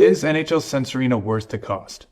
Is NHL Sense Arena worth the cost?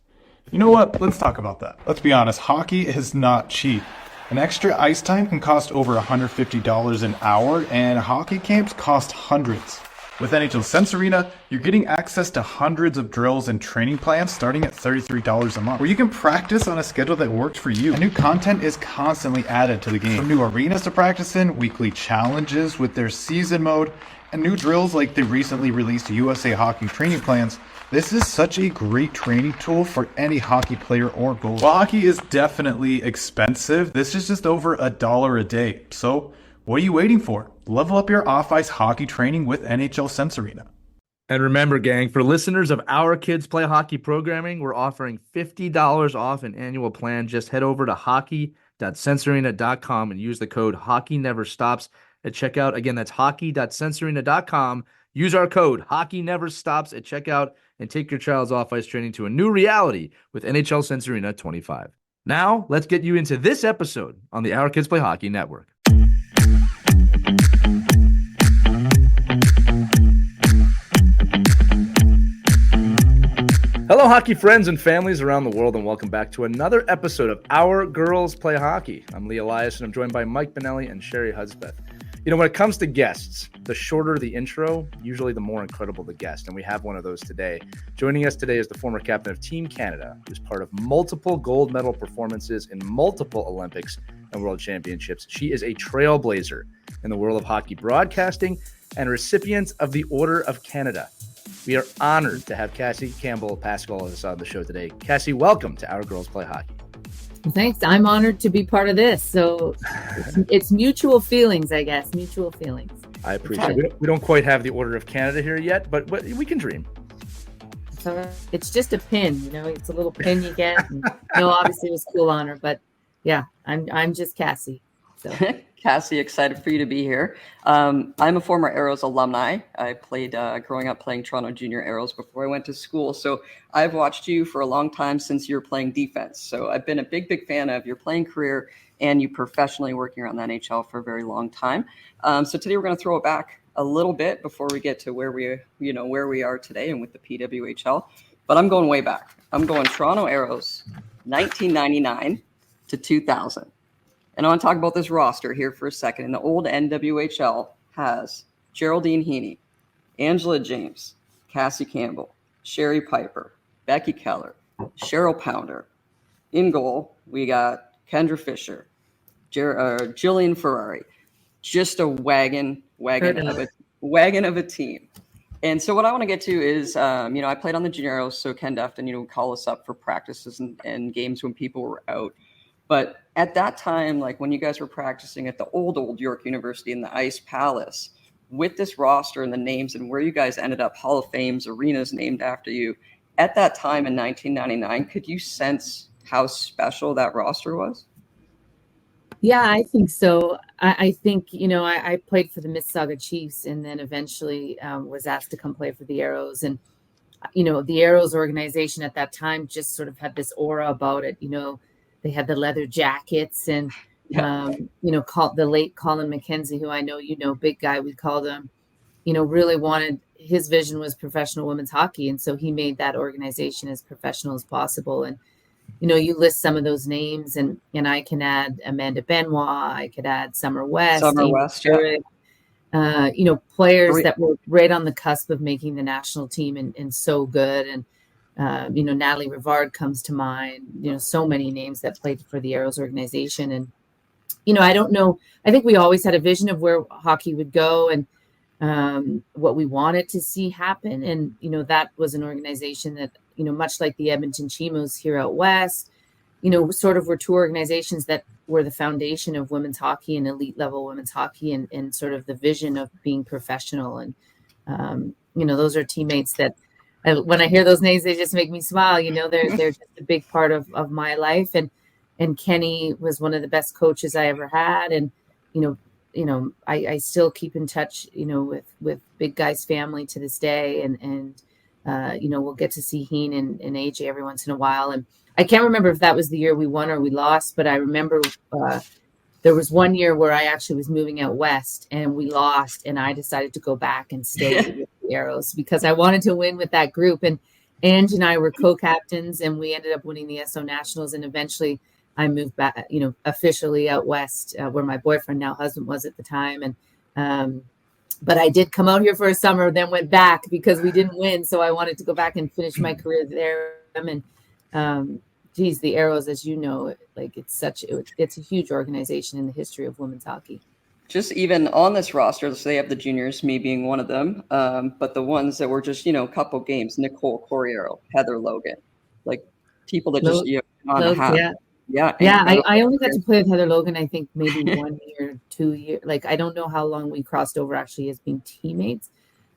You know what? Let's talk about that. Let's be honest, hockey is not cheap. An extra ice time can cost over $150 an hour, and hockey camps cost hundreds. With NHL Sense Arena, you're getting access to hundreds of drills and training plans starting at $33 a month, where you can practice on a schedule that works for you. And new content is constantly added to the game. From new arenas to practice in, weekly challenges with their season mode, and new drills like the recently released USA Hockey training plans. This is such a great training tool for any hockey player or goalie. While hockey is definitely expensive, this is just over $1 a day. So what are you waiting for? Level up your off-ice hockey training with NHL Sense Arena. And remember, gang, for listeners of Our Kids Play Hockey programming, we're offering $50 off an annual plan. Just head over to hockey.sensearena.com and use the code HockeyNeverStops at checkout. Again, that's hockey.sensearena.com. Use our code HockeyNeverStops at checkout and take your child's off-ice training to a new reality with NHL Sense Arena 25. Now, let's get you into this episode on the Our Kids Play Hockey Network. Hello, hockey friends and families around the world, and welcome back to another episode of Our Girls Play Hockey. I'm Lee Elias, and I'm joined by Mike Benelli and Sherry Hudspeth. You know, when it comes to guests, the shorter the intro, usually the more incredible the guest, and we have one of those today. Joining us today is the former captain of Team Canada, who's part of multiple gold medal performances in multiple Olympics and World Championships. She is a trailblazer in the world of hockey broadcasting and a recipient of the Order of Canada. We are honored to have Cassie Campbell-Pascall with us on the show today. Cassie, welcome to Our Girls Play Hockey. Thanks. I'm honored to be part of this. So it's mutual feelings, I guess. Mutual feelings. I appreciate it. We don't quite have the Order of Canada here yet, but we can dream. So it's just a pin, you know. It's a little pin you get. And, obviously it was a cool honor, but yeah, I'm just Cassie. So. Cassie, excited for you to be here. I'm a former Aeros alumni. I played growing up playing Toronto Junior Aeros before I went to school. So I've watched you for a long time since you were playing defense. So I've been a big fan of your playing career and you professionally working around the NHL for a very long time. So today we're going to throw it back a little bit before we get to where we are today and with the PWHL. But I'm going way back. I'm going Toronto Aeros, 1999 to 2000. And I want to talk about this roster here for a second. And the old NWHL has Geraldine Heaney, Angela James, Cassie Campbell, Sherry Piper, Becky Keller, Cheryl Pounder. In goal, we got Kendra Fisher, Jillian Ferrari. Just a wagon of a team. And so what I want to get to is, I played on the Junior Aeros, so Ken Defton, would call us up for practices and games when people were out. But at that time, like when you guys were practicing at the old York University in the Ice Palace, with this roster and the names and where you guys ended up, Hall of Fames, arenas named after you, at that time in 1999, could you sense how special that roster was? Yeah, I think so. I think, I played for the Mississauga Chiefs and then eventually was asked to come play for the Aeros. And, the Aeros organization at that time just sort of had this aura about it, They had the leather jackets and, called the late Colin McKenzie, who I know, big guy, we called him, really wanted, his vision was professional women's hockey. And so he made that organization as professional as possible. And, you list some of those names and I can add Amanda Benoit, I could add Summer West, players that were right on the cusp of making the national team and so good. And, Natalie Rivard comes to mind, so many names that played for the Aeros organization. And, I don't know, I think we always had a vision of where hockey would go and what we wanted to see happen. And, that was an organization that, much like the Edmonton Chimos here out west, sort of were two organizations that were the foundation of women's hockey and elite level women's hockey and sort of the vision of being professional. And, those are teammates that, when I hear those names, they just make me smile. They're just a big part of my life. And Kenny was one of the best coaches I ever had. And, I still keep in touch, with Big Guy's family to this day. And we'll get to see Heen and AJ every once in a while. And I can't remember if that was the year we won or we lost, but I remember there was one year where I actually was moving out west and we lost. And I decided to go back and stay with the Aeros because I wanted to win with that group. And Ange and I were co-captains, and we ended up winning the SO Nationals. And eventually, I moved back, officially out west, where my boyfriend, now husband, was at the time. And but I did come out here for a summer, then went back because we didn't win. So I wanted to go back and finish my career there. And geez, the Aeros, as you know, like it's a huge organization in the history of women's hockey. Just even on this roster, so they have the juniors, me being one of them, but the ones that were just, a couple games, Nicole Corriero, Heather Logan, like people that just, Yeah. I only got to play with Heather Logan, I think maybe 1 year, 2 years. Like, I don't know how long we crossed over actually as being teammates.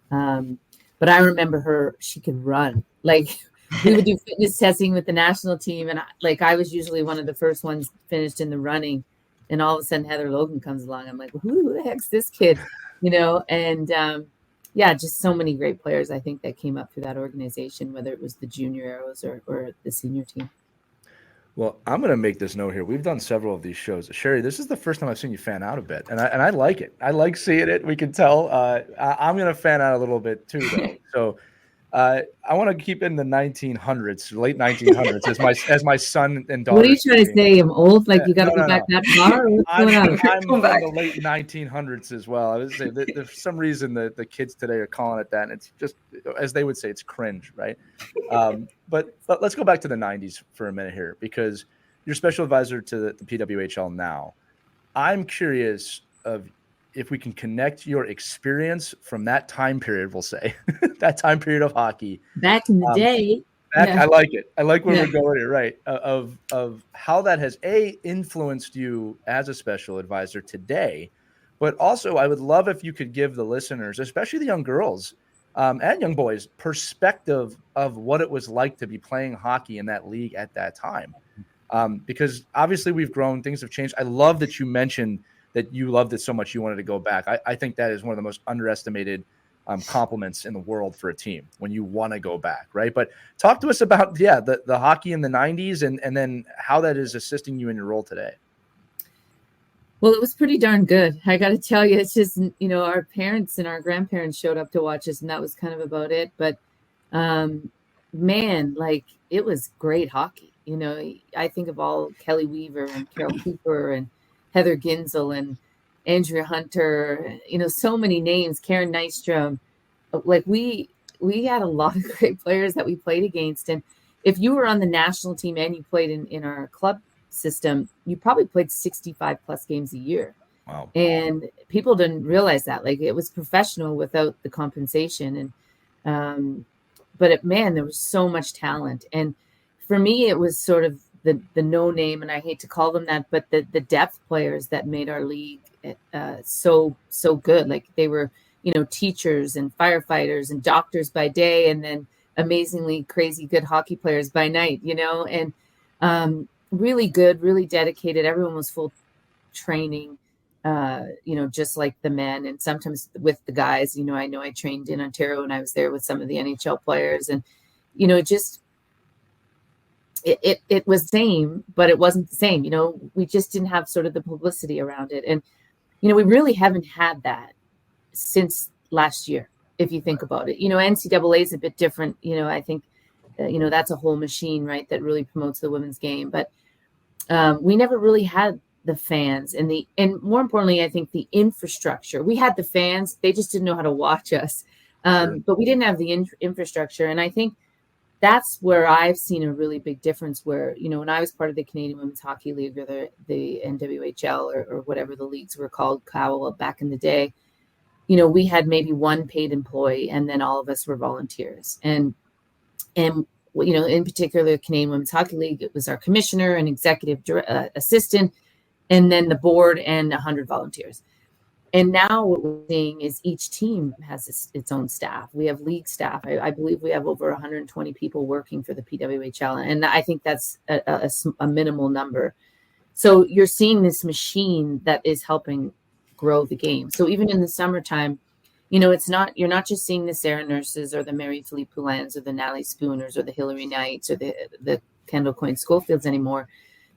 But I remember her, she could run. Like, we would do fitness testing with the national team. And I was usually one of the first ones finished in the running. And all of a sudden Heather Logan comes along. I'm like, who the heck's this kid? And just so many great players, I think, that came up through that organization, whether it was the junior Aeros or the senior team. Well, I'm going to make this note here. We've done several of these shows. Sherry, this is the first time I've seen you fan out a bit, and I like it. I like seeing it. We can tell. I'm going to fan out a little bit too, though. So I want to keep in the 1900s, late 1900s, as my son and daughter. What are you trying to say? I'm old? Like you got to go back that far? I'm from the late 1900s as well. I would say that for some reason the kids today are calling it that, and it's just, as they would say, it's cringe, right? But let's go back to the 90s for a minute here, because you're special advisor to the PWHL now. I'm curious of if we can connect your experience from that time period, we'll say, that time period of hockey. Back in the day. I like it. I like where we're going here, right? Of how that has, influenced you as a special advisor today. But also, I would love if you could give the listeners, especially the young girls and young boys, perspective of what it was like to be playing hockey in that league at that time. Because obviously we've grown, things have changed. I love that you mentioned that you loved it so much you wanted to go back. I think that is one of the most underestimated compliments in the world for a team, when you want to go back, right? But talk to us about the hockey in the 90s and then how that is assisting you in your role today. Well, it was pretty darn good. I got to tell you, it's just, our parents and our grandparents showed up to watch us, and that was kind of about it. But man, like, it was great hockey. I think of all Kelly Weaver and Carol Cooper and Heather Ginzel and Andrea Hunter, so many names, Karen Nystrom. Like, we had a lot of great players that we played against. And if you were on the national team and you played in our club system, you probably played 65 plus games a year. Wow. And people didn't realize that. Like, it was professional without the compensation. And but there was so much talent. And for me, it was sort of the no name, and I hate to call them that, but the depth players that made our league so good. Like, they were, teachers and firefighters and doctors by day, and then amazingly crazy good hockey players by night, and really good, really dedicated. Everyone was full training, just like the men, and sometimes with the guys. I know I trained in Ontario and I was there with some of the NHL players, and it was the same, but it wasn't the same. We just didn't have sort of the publicity around it. And, we really haven't had that since last year, if you think about it. NCAA is a bit different. I think, that's a whole machine, right, that really promotes the women's game. But we never really had the fans and more importantly, I think the infrastructure. We had the fans, they just didn't know how to watch us. But we didn't have the infrastructure. And I think that's where I've seen a really big difference, where, when I was part of the Canadian Women's Hockey League, or the NWHL or whatever the leagues were called, COWL, back in the day, we had maybe one paid employee, and then all of us were volunteers. And in particular, the Canadian Women's Hockey League, it was our commissioner and executive assistant, and then the board and 100 volunteers. And now what we're seeing is each team has its own staff. We have league staff. I believe we have over 120 people working for the PWHL. And I think that's a minimal number. So you're seeing this machine that is helping grow the game. So even in the summertime, you're not just seeing the Sarah Nurses or the Mary Philippe Poulins or the Natalie Spooners or the Hillary Knights or the Kendall Coyne Schofields anymore.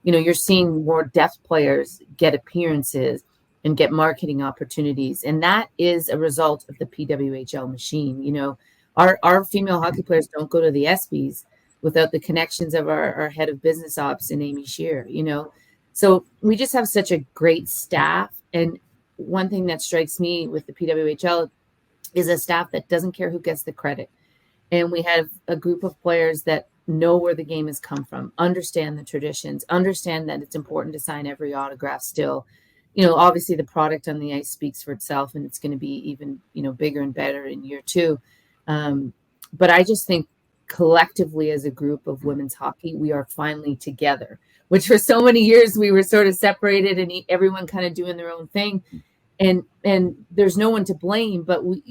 You're seeing more depth players get appearances and get marketing opportunities. And that is a result of the PWHL machine. Our female hockey players don't go to the ESPYs without the connections of our head of business ops and Amy Shear, So we just have such a great staff. And one thing that strikes me with the PWHL is a staff that doesn't care who gets the credit. And we have a group of players that know where the game has come from, understand the traditions, understand that it's important to sign every autograph still. Obviously the product on the ice speaks for itself, and it's going to be even, bigger and better in year 2. But I just think collectively as a group of women's hockey, we are finally together, which for so many years we were sort of separated and everyone kind of doing their own thing. And there's no one to blame, but we,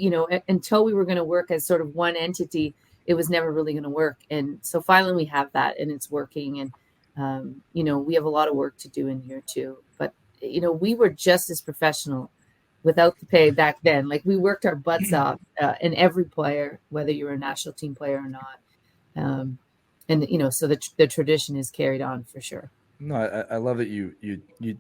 until we were going to work as sort of one entity, it was never really going to work. And so finally we have that, and it's working. And, we have a lot of work to do in year 2, but, we were just as professional without the pay back then. Like, we worked our butts off, and every player, whether you were a national team player or not. So the tradition is carried on for sure. No, I love that you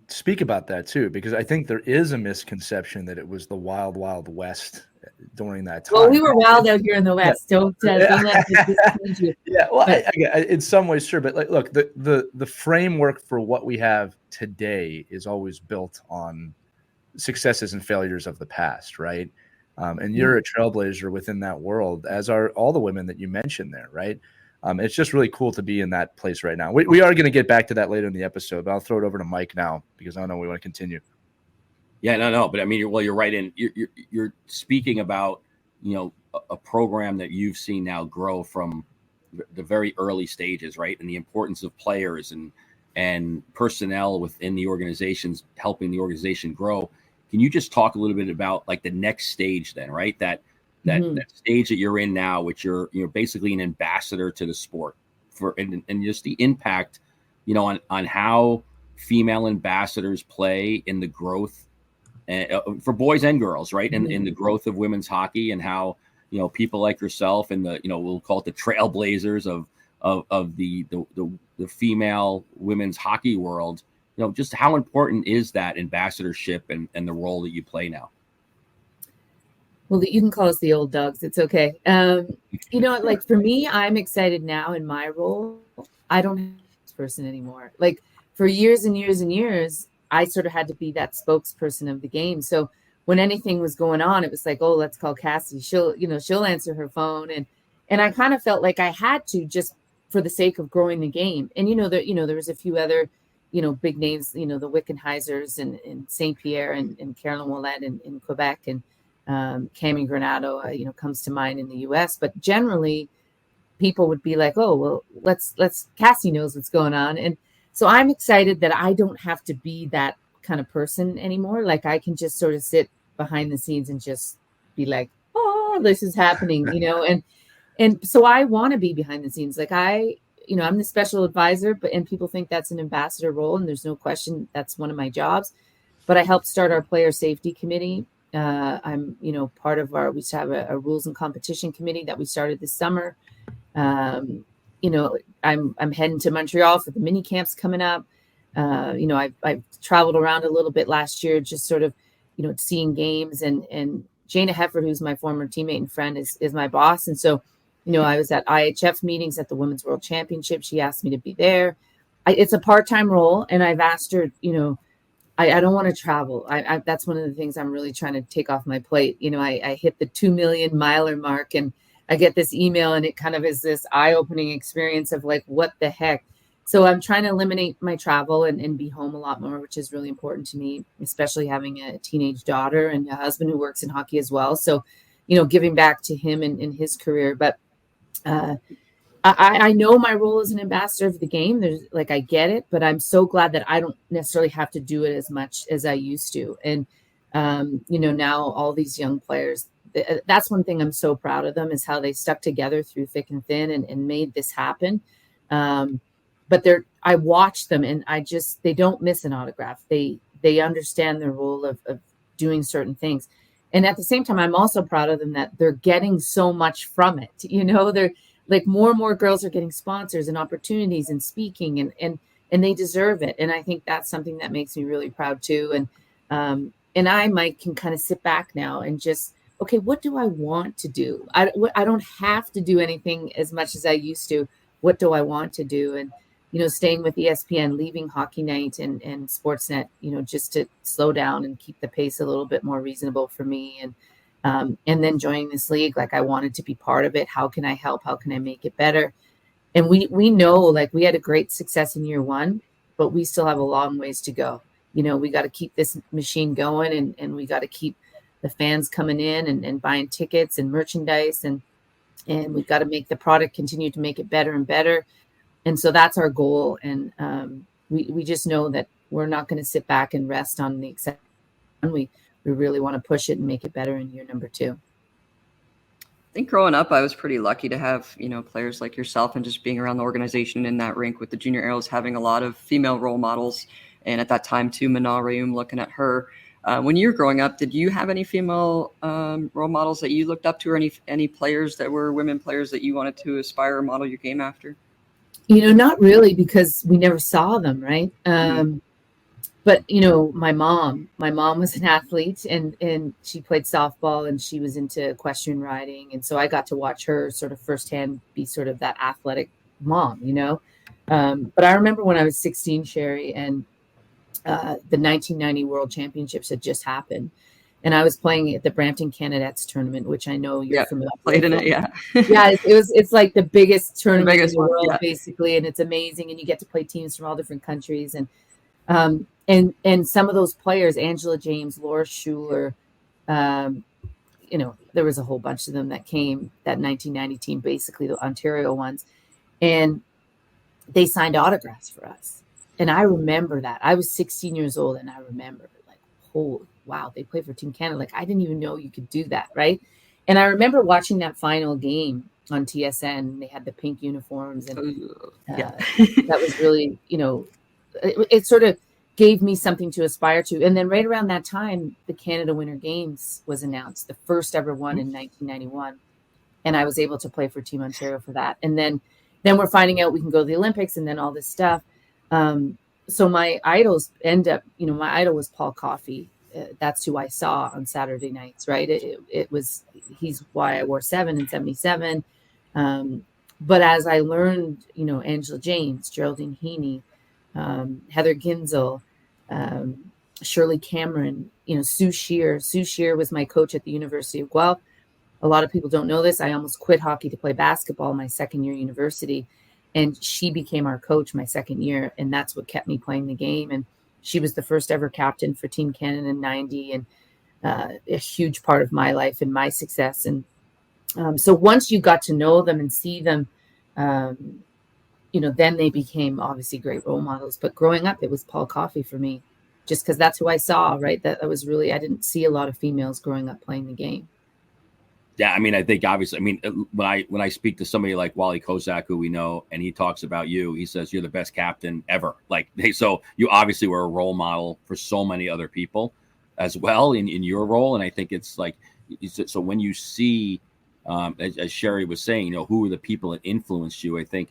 speak about that too, because I think there is a misconception that it was the wild, wild west during that time. Well, we were wild out here in the West. Don't let this disappoint you. Yeah, well, in some ways, sure, but look, the framework for what we have today is always built on successes and failures of the past, right? And you're a trailblazer within that world, as are all the women that you mentioned there, right? It's just really cool to be in that place right now. We are going to get back to that later in the episode, but I'll throw it over to Mike now because I know we want to continue. Yeah, no, but I mean, you're right in. You're speaking about, a program that you've seen now grow from the very early stages, right? And the importance of players and personnel within the organizations, helping the organization grow. Can you just talk a little bit about like the next stage then, right? That stage that you're in now, which you're basically an ambassador to the sport and just the impact, on how female ambassadors play in the growth for boys and girls, right? And in the growth of women's hockey, and how, people like yourself and we'll call it the trailblazers of the female women's hockey world, just how important is that ambassadorship and the role that you play now? Well, you can call us the old dogs. It's okay. Like for me, I'm excited now in my role. I don't have this person anymore. Like for years and years and years, I sort of had to be that spokesperson of the game. So when anything was going on, it was like, oh, let's call Cassie. She'll answer her phone. And I kind of felt like I had to, just for the sake of growing the game. And, there was a few other, big names, the Wickenheisers and St. Pierre and Carolyn Ouellette in Quebec, and Cami Granado, comes to mind in the US. But generally people would be like, oh, well, let's Cassie knows what's going on. And so I'm excited that I don't have to be that kind of person anymore. Like I can just sort of sit behind the scenes and just be like, oh, this is happening, and so I want to be behind the scenes. Like I'm the special advisor, and people think that's an ambassador role. And there's no question that's one of my jobs, but I helped start our player safety committee. I'm, part of we have a rules and competition committee that we started this summer. I'm heading to Montreal for the mini camps coming up. I've traveled around a little bit last year, just sort of, seeing games, and Jana Hefford, who's my former teammate and friend, is my boss. And so, I was at IHF meetings at the Women's World Championship. She asked me to be there. It's a part-time role. And I've asked her, I don't want to travel. That's one of the things I'm really trying to take off my plate. I hit the 2 million miler mark, and I get this email, and it kind of is this eye-opening experience of like, what the heck? So I'm trying to eliminate my travel and be home a lot more, which is really important to me, especially having a teenage daughter and a husband who works in hockey as well. So, giving back to him in his career. But I know my role as an ambassador of the game. I get it, but I'm so glad that I don't necessarily have to do it as much as I used to. And, now all these young players, that's one thing I'm so proud of them, is how they stuck together through thick and thin and made this happen. But I watch them, and they don't miss an autograph. They understand their role of doing certain things. And at the same time, I'm also proud of them that they're getting so much from it. They're like, more and more girls are getting sponsors and opportunities and speaking, and they deserve it. And I think that's something that makes me really proud too. And I, Mike, can kind of sit back now and just okay, what do I want to do? I don't have to do anything as much as I used to. What do I want to do? And, staying with ESPN, leaving Hockey Night and Sportsnet, just to slow down and keep the pace a little bit more reasonable for me. And then joining this league, like I wanted to be part of it. How can I help? How can I make it better? And we know, like, we had a great success in year one, but we still have a long ways to go. We got to keep this machine going, and we got to keep the fans coming in and buying tickets and merchandise, and we've got to make the product continue to make it better and better. And so that's our goal. And we just know that we're not going to sit back and rest on the exception. We really want to push it and make it better in year number 2. I think growing up, I was pretty lucky to have, players like yourself, and just being around the organization in that rink with the Junior Aeros, having a lot of female role models. And at that time too, Manal Rayum, looking at her. When you were growing up, did you have any female role models that you looked up to, or any players that were women players that you wanted to aspire or model your game after? Not really, because we never saw them, right? But, my mom was an athlete, and she played softball, and she was into equestrian riding. And so I got to watch her sort of firsthand be sort of that athletic mom, But I remember when I was 16, Sherry, and the 1990 World Championships had just happened. And I was playing at the Brampton Candidates tournament, which I know you're familiar with. Played in it, yeah. Yeah, it's like the biggest tournament in the world, yeah. basically, and it's amazing. And you get to play teams from all different countries. And some of those players, Angela James, Laura Schuler, there was a whole bunch of them that came, that 1990 team, basically the Ontario ones. And they signed autographs for us. And I remember that. I was 16 years old, and I remember, like, holy wow, they play for Team Canada. Like, I didn't even know you could do that, right? And I remember watching that final game on TSN. They had the pink uniforms, and that was really, it sort of gave me something to aspire to. And then right around that time, the Canada Winter Games was announced, the first ever one in 1991. And I was able to play for Team Ontario for that. And then we're finding out we can go to the Olympics, and then all this stuff. So my idols end up, my idol was Paul Coffey. That's who I saw on Saturday nights, right? He's why I wore 7 in 77. But as I learned, Angela James, Geraldine Heaney, Heather Ginzel, Shirley Cameron, Sue Shear. Sue Shear was my coach at the University of Guelph. A lot of people don't know this. I almost quit hockey to play basketball my second year university. And she became our coach my second year. And that's what kept me playing the game. And she was the first ever captain for Team Canada in 90, and a huge part of my life and my success. And so once you got to know them and see them, then they became obviously great role models. But growing up, it was Paul Coffey for me, just because that's who I saw, right? That was really, I didn't see a lot of females growing up playing the game. Yeah, I mean, I think obviously, when I speak to somebody like Wally Kozak, who we know, and he talks about you, he says you're the best captain ever. Like, so you obviously were a role model for so many other people as well in your role. And I think it's like, so when you see, as Sherry was saying, who are the people that influenced you? I think,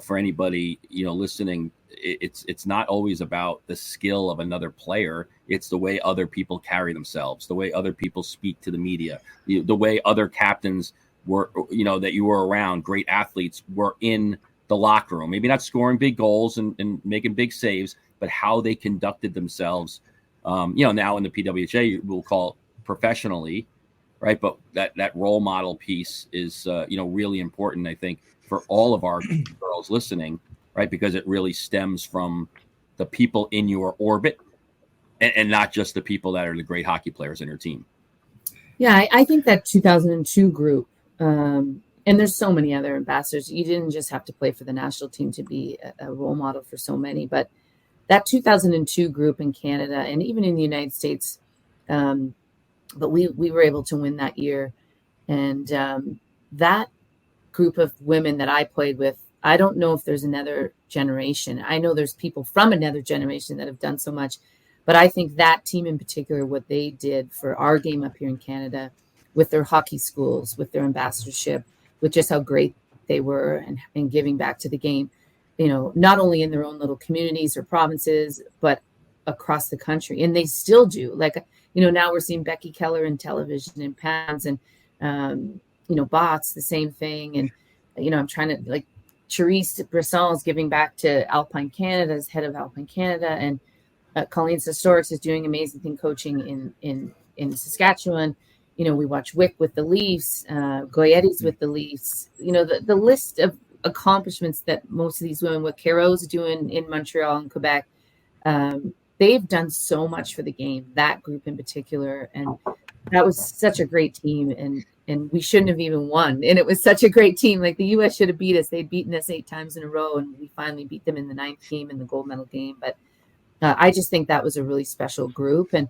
for anybody, listening, it's not always about the skill of another player. It's the way other people carry themselves, the way other people speak to the media, the way other captains were, that you were around, great athletes were in the locker room, maybe not scoring big goals and making big saves, but how they conducted themselves. Now in the PWHL, we'll call it professionally, right? But that role model piece is, really important, I think, for all of our girls listening, right? Because it really stems from the people in your orbit and not just the people that are the great hockey players in your team. Yeah, I think that 2002 group, and there's so many other ambassadors. You didn't just have to play for the national team to be a role model for so many, but that 2002 group in Canada and even in the United States, but we were able to win that year. And that group of women that I played with, I don't know if there's another generation. I know there's people from another generation that have done so much, but I think that team in particular, what they did for our game up here in Canada with their hockey schools, with their ambassadorship, with just how great they were and giving back to the game, not only in their own little communities or provinces, but across the country. And they still do. Like, now we're seeing Becky Keller in television and Pams and, Bots, the same thing. And, I'm trying to, like, Therese Brisson is giving back to Alpine Canada as head of Alpine Canada. And Colleen Sestorix is doing amazing thing coaching in Saskatchewan. We watch Wick with the Leafs, Goyetti's with the Leafs. The list of accomplishments that most of these women, what Caro's doing in Montreal and Quebec, they've done so much for the game, that group in particular. And that was such a great team. And we shouldn't have even won. And it was such a great team. Like, the U.S. should have beat us. They'd beaten us 8 times in a row. And we finally beat them in the 9th game in the gold medal game. But I just think that was a really special group. And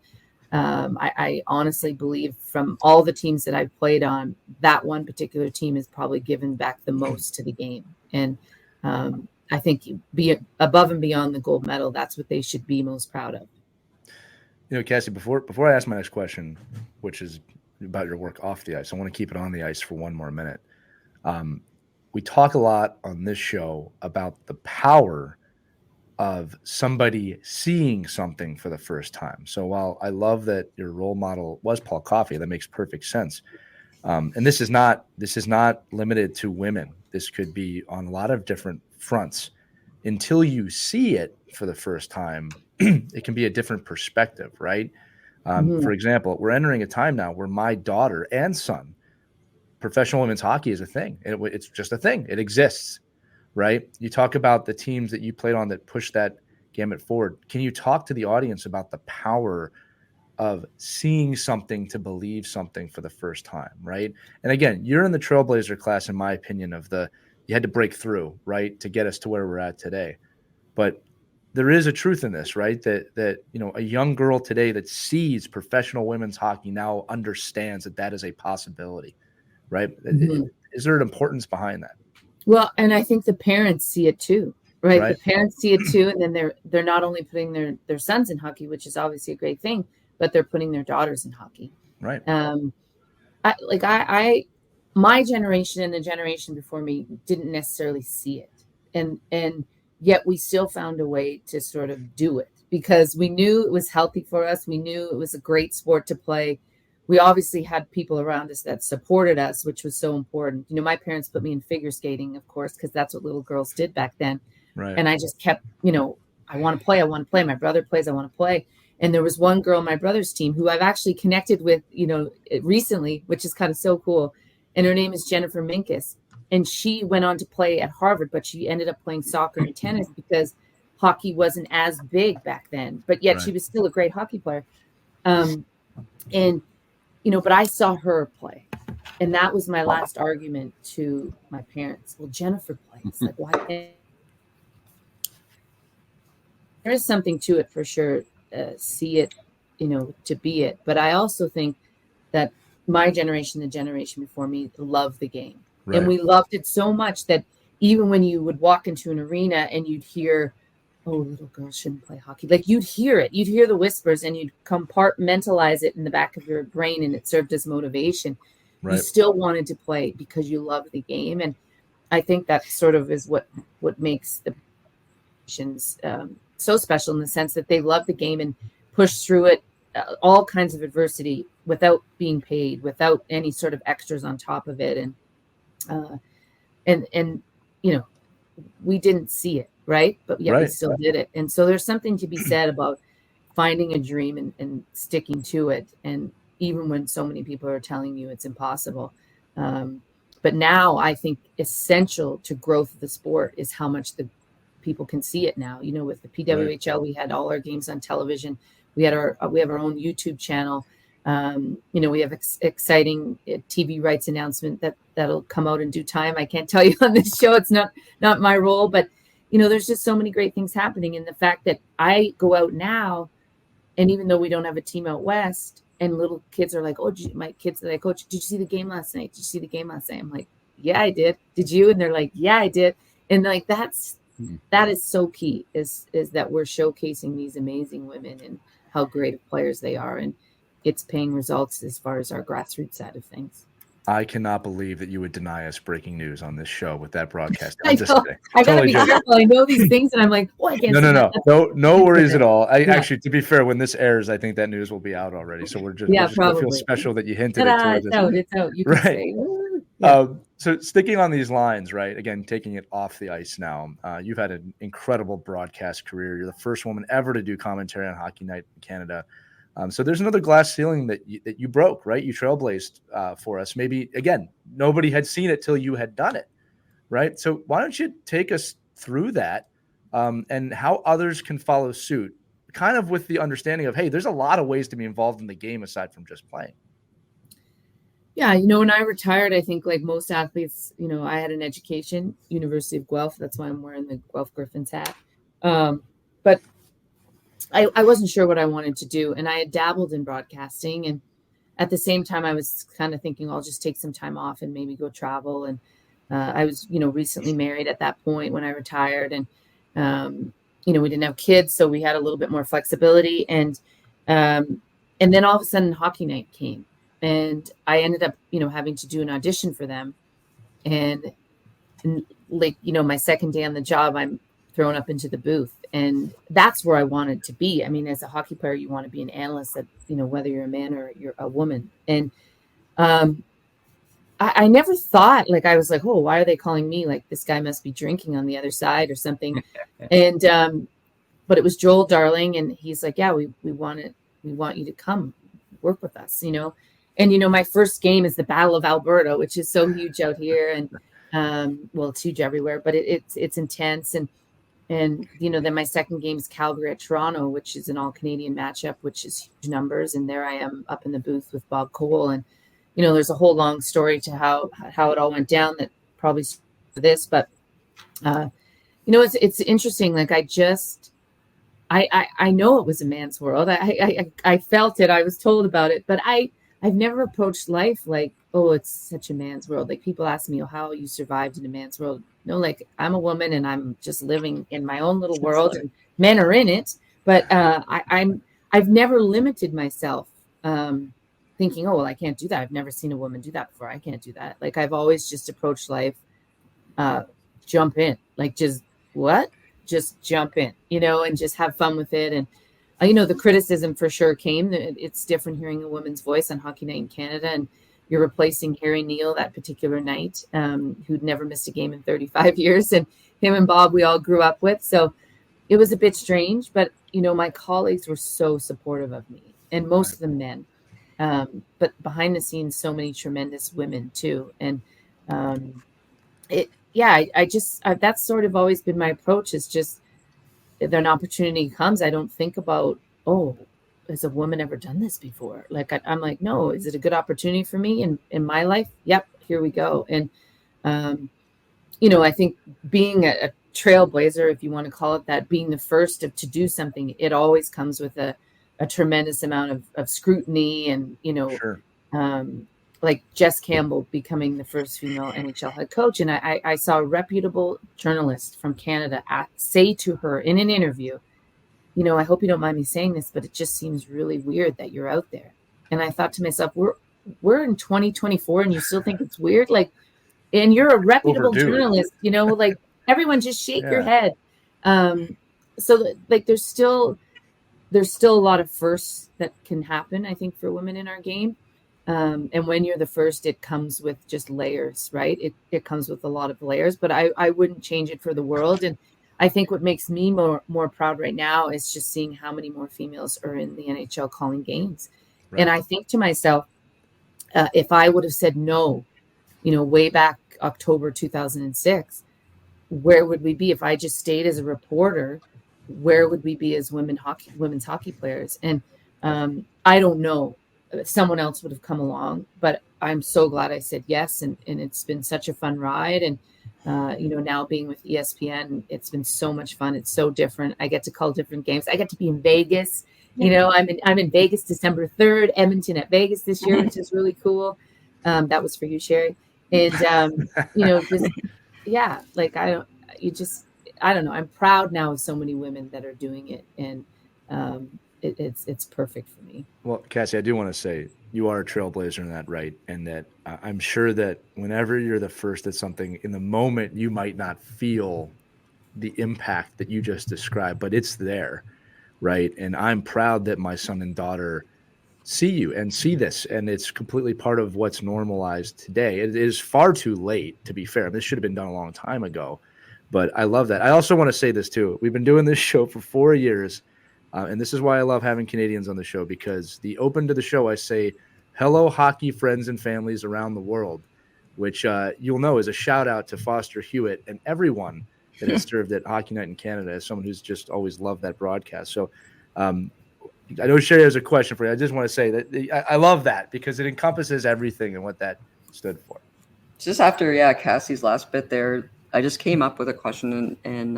I honestly believe from all the teams that I've played on, that one particular team has probably given back the most to the game. And I think be above and beyond the gold medal, that's what they should be most proud of. Cassie, before I ask my next question, which is about your work off the ice, I want to keep it on the ice for one more minute. We talk a lot on this show about the power of somebody seeing something for the first time. So while I love that your role model was Paul Coffey, that makes perfect sense. And this is not limited to women. This could be on a lot of different fronts. Until you see it for the first time, it can be a different perspective, right? For example, we're entering a time now where my daughter and son, professional women's hockey is a thing. It's just a thing. It exists, right? You talk about the teams that you played on that pushed that gamut forward. Can you talk to the audience about the power of seeing something to believe something for the first time, right? And again, you're in the trailblazer class, in my opinion, you had to break through, right, to get us to where we're at today. But there is a truth in this, right? That a young girl today that sees professional women's hockey now understands that is a possibility, right? Is there an importance behind that? Well, and I think the parents see it too, right? The parents see it too, and then they're not only putting their sons in hockey, which is obviously a great thing, but they're putting their daughters in hockey. Right. My generation and the generation before me didn't necessarily see it, and yet we still found a way to sort of do it because we knew it was healthy for us. We knew it was a great sport to play. We obviously had people around us that supported us, which was so important. My parents put me in figure skating, of course, because that's what little girls did back then. Right. And I just kept, I want to play. My brother plays. I want to play. And there was one girl on my brother's team who I've actually connected with, recently, which is kind of so cool. And her name is Jennifer Minkus. And she went on to play at Harvard, but she ended up playing soccer and tennis because hockey wasn't as big back then. But yet she was still a great hockey player. But I saw her play. And that was my last argument to my parents. Well, Jennifer plays. Like, why can't? There is something to it for sure. See it, to be it. But I also think that my generation, the generation before me, loved the game. Right. And we loved it so much that even when you would walk into an arena and you'd hear, oh, little girls shouldn't play hockey. Like, you'd hear it. You'd hear the whispers and you'd compartmentalize it in the back of your brain, and it served as motivation. Right. You still wanted to play because you loved the game. And I think that sort of is what makes the nations so special, in the sense that they love the game and push through it, all kinds of adversity, without being paid, without any sort of extras on top of it. And we didn't see it, right? But yet we still did it. And so there's something to be said about finding a dream and sticking to it. And even when so many people are telling you it's impossible. But now I think essential to growth of the sport is how much the people can see it now. With the PWHL, we had all our games on television. We have our own YouTube channel. We have exciting TV rights announcement that'll come out in due time. I can't tell you on this show. It's not my role, but there's just so many great things happening. And the fact that I go out now, and even though we don't have a team out west, and little kids are like, my kids that I coach, did you see the game last night? Did you see the game last night? I'm like, yeah, I did. Did you? And they're like, yeah, I did. And like, that is so key, is that we're showcasing these amazing women and how great of players they are. And it's paying results as far as our grassroots side of things. I cannot believe that you would deny us breaking news on this show with that broadcast. I I'm just know. kidding. I gotta Totally be joking. careful. I know these things, and I'm like, oh, I can't say that. No worries at all. Yeah. Actually, to be fair, when this airs, I think that news will be out already. So we're just gonna feel probably. special that you hinted it Ta-da, to it's us. out. It's out. You can Right. say. "Ooh." Yeah. So sticking on these lines, right? Again, taking it off the ice now. You've had an incredible broadcast career. You're the first woman ever to do commentary on Hockey Night in Canada. So there's another glass ceiling that you broke, right? You trailblazed for us. Maybe, again, nobody had seen it till you had done it, right? So why don't you take us through that and how others can follow suit, kind of with the understanding of, hey, there's a lot of ways to be involved in the game aside from just playing. Yeah, when I retired, I think like most athletes, I had an education, University of Guelph. That's why I'm wearing the Guelph Griffins hat. But I wasn't sure what I wanted to do. And I had dabbled in broadcasting. And at the same time, I was kind of thinking, I'll just take some time off and maybe go travel. And I was, recently married at that point when I retired. And, we didn't have kids, so we had a little bit more flexibility. And then all of a sudden, Hockey Night came. And I ended up, having to do an audition for them. And like, my second day on the job, I'm thrown up into the booth. And that's where I wanted to be. I mean, as a hockey player, you want to be an analyst that, whether you're a man or you're a woman. And I never thought, like, I was like, oh, why are they calling me? Like, this guy must be drinking on the other side or something. And but it was Joel Darling. And he's like, yeah, we want you to come work with us, And, my first game is the Battle of Alberta, which is so huge out here. And, well, it's huge everywhere, but it's intense. And then my second game is Calgary at Toronto, which is an all-Canadian matchup, which is huge numbers. And there I am up in the booth with Bob Cole. And, there's a whole long story to how it all went down that probably for this. But, it's interesting. Like I know it was a man's world. I felt it. I was told about it. But I've never approached life like, oh, it's such a man's world. Like people ask me, oh, how you survived in a man's world. No, like I'm a woman and I'm just living in my own little world and men are in it. But I've never limited myself thinking, oh, well, I can't do that. I've never seen a woman do that before. I can't do that. Like I've always just approached life, jump in, like just jump in, and just have fun with it. And the criticism for sure came. It's different hearing a woman's voice on Hockey Night in Canada, and you're replacing Harry Neal that particular night, who'd never missed a game in 35 years. And him and Bob, we all grew up with. So it was a bit strange, but, my colleagues were so supportive of me and most of them men. But behind the scenes, so many tremendous women too. And that's sort of always been my approach is just, if an opportunity comes, I don't think about, oh, has a woman ever done this before? Like, I'm like, no, is it a good opportunity for me in my life? Yep, here we go. And, I think being a trailblazer, if you want to call it that, being the first to do something, it always comes with a tremendous amount of scrutiny and, Sure. Like Jess Campbell becoming the first female NHL head coach. And I saw a reputable journalist from Canada say to her in an interview, I hope you don't mind me saying this, but it just seems really weird that you're out there. And I thought to myself, we're in 2024 and you still think it's weird? Like, and you're a reputable journalist, like everyone just shake your head. So like, there's still a lot of firsts that can happen, I think, for women in our game. And when you're the first, it comes with just layers, right? It comes with a lot of layers, but I wouldn't change it for the world. And I think what makes me more proud right now is just seeing how many more females are in the NHL calling games. Right. And I think to myself, if I would have said no, way back October 2006, where would we be? If I just stayed as a reporter, where would we be as women's hockey players? And I don't know. Someone else would have come along, but I'm so glad I said yes. And it's been such a fun ride. And, now being with ESPN, it's been so much fun. It's so different. I get to call different games. I get to be in Vegas. I'm in Vegas December 3rd, Edmonton at Vegas this year, which is really cool. That was for you, Sherry. And, like I don't know. I'm proud now of so many women that are doing it. And, it's perfect for me. Well, Cassie, I do want to say you are a trailblazer in that, right? And that I'm sure that whenever you're the first at something, in the moment, you might not feel the impact that you just described, but it's there, right? And I'm proud that my son and daughter see you and see this, and it's completely part of what's normalized today. It is far too late, to be fair. This should have been done a long time ago, but I love that. I also want to say this too. We've been doing this show for 4 years, and this is why I love having Canadians on the show, because the open to the show, I say, hello, hockey friends and families around the world, which you'll know is a shout out to Foster Hewitt and everyone that has served at Hockey Night in Canada, as someone who's just always loved that broadcast. So I know Sherry has a question for you. I just want to say that I love that because it encompasses everything and what that stood for. Just after, Cassie's last bit there, I just came up with a question, and